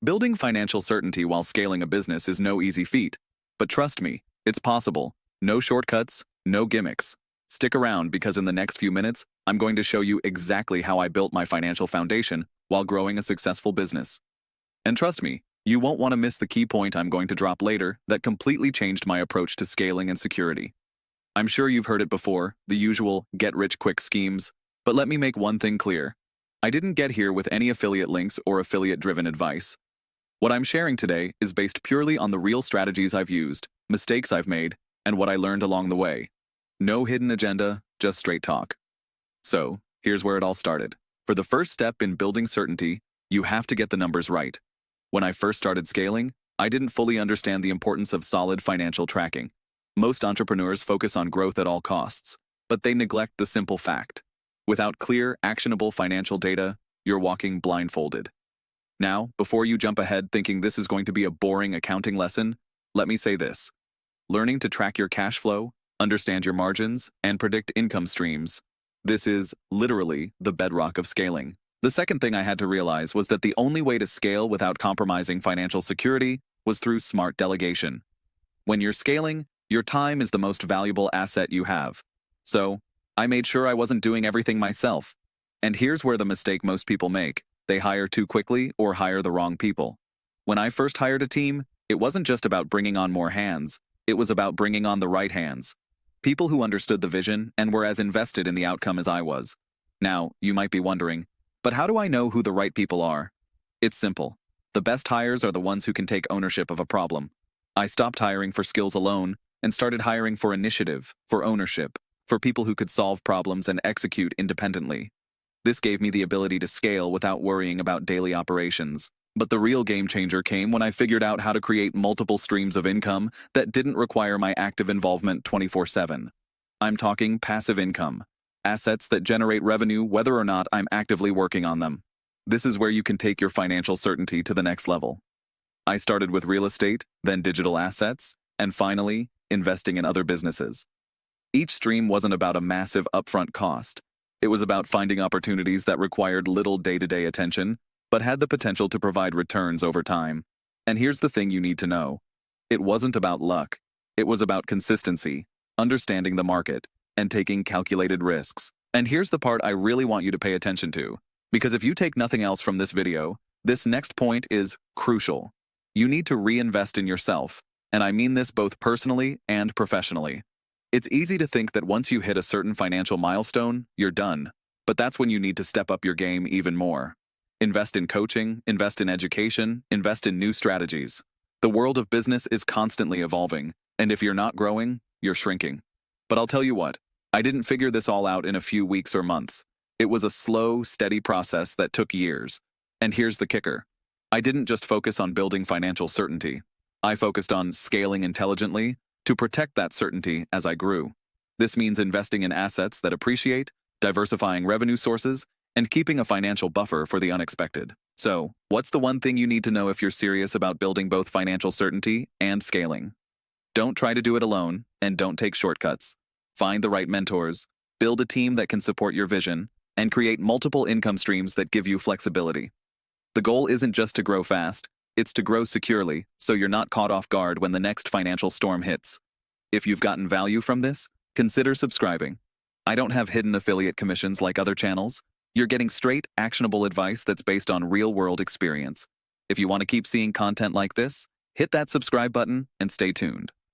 Building financial certainty while scaling a business is no easy feat. But trust me, it's possible. No shortcuts, no gimmicks. Stick around because in the next few minutes, I'm going to show you exactly how I built my financial foundation while growing a successful business. And trust me, you won't want to miss the key point I'm going to drop later that completely changed my approach to scaling and security. I'm sure you've heard it before, the usual get-rich-quick schemes, but let me make one thing clear. I didn't get here with any affiliate links or affiliate-driven advice. What I'm sharing today is based purely on the real strategies I've used, mistakes I've made, and what I learned along the way. No hidden agenda, just straight talk. So, here's where it all started. For the first step in building certainty, you have to get the numbers right. When I first started scaling, I didn't fully understand the importance of solid financial tracking. Most entrepreneurs focus on growth at all costs, but they neglect the simple fact. Without clear, actionable financial data, you're walking blindfolded. Now, before you jump ahead thinking this is going to be a boring accounting lesson, let me say this. Learning to track your cash flow, understand your margins, and predict income streams. This is literally the bedrock of scaling. The second thing I had to realize was that the only way to scale without compromising financial security was through smart delegation. When you're scaling, your time is the most valuable asset you have. So, I made sure I wasn't doing everything myself. And here's where the mistake most people make. They hire too quickly or hire the wrong people. When I first hired a team, it wasn't just about bringing on more hands, it was about bringing on the right hands. People who understood the vision and were as invested in the outcome as I was. Now, you might be wondering, but how do I know who the right people are? It's simple. The best hires are the ones who can take ownership of a problem. I stopped hiring for skills alone and started hiring for initiative, for ownership, for people who could solve problems and execute independently. This gave me the ability to scale without worrying about daily operations. But the real game changer came when I figured out how to create multiple streams of income that didn't require my active involvement 24/7. I'm talking passive income, assets that generate revenue whether or not I'm actively working on them. This is where you can take your financial certainty to the next level. I started with real estate, then digital assets, and finally, investing in other businesses. Each stream wasn't about a massive upfront cost. It was about finding opportunities that required little day-to-day attention, but had the potential to provide returns over time. And here's the thing you need to know. It wasn't about luck. It was about consistency, understanding the market, and taking calculated risks. And here's the part I really want you to pay attention to, because if you take nothing else from this video, this next point is crucial. You need to reinvest in yourself, and I mean this both personally and professionally. It's easy to think that once you hit a certain financial milestone, you're done, but that's when you need to step up your game even more. Invest in coaching, invest in education, invest in new strategies. The world of business is constantly evolving, and if you're not growing, you're shrinking. But I'll tell you what, I didn't figure this all out in a few weeks or months. It was a slow, steady process that took years. And here's the kicker. I didn't just focus on building financial certainty. I focused on scaling intelligently to protect that certainty as I grew. This means investing in assets that appreciate, diversifying revenue sources, and keeping a financial buffer for the unexpected. So, what's the one thing you need to know if you're serious about building both financial certainty and scaling? Don't try to do it alone, and don't take shortcuts. Find the right mentors, build a team that can support your vision, and create multiple income streams that give you flexibility. The goal isn't just to grow fast, it's to grow securely so you're not caught off guard when the next financial storm hits. If you've gotten value from this, consider subscribing. I don't have hidden affiliate commissions like other channels. You're getting straight, actionable advice that's based on real-world experience. If you want to keep seeing content like this, hit that subscribe button and stay tuned.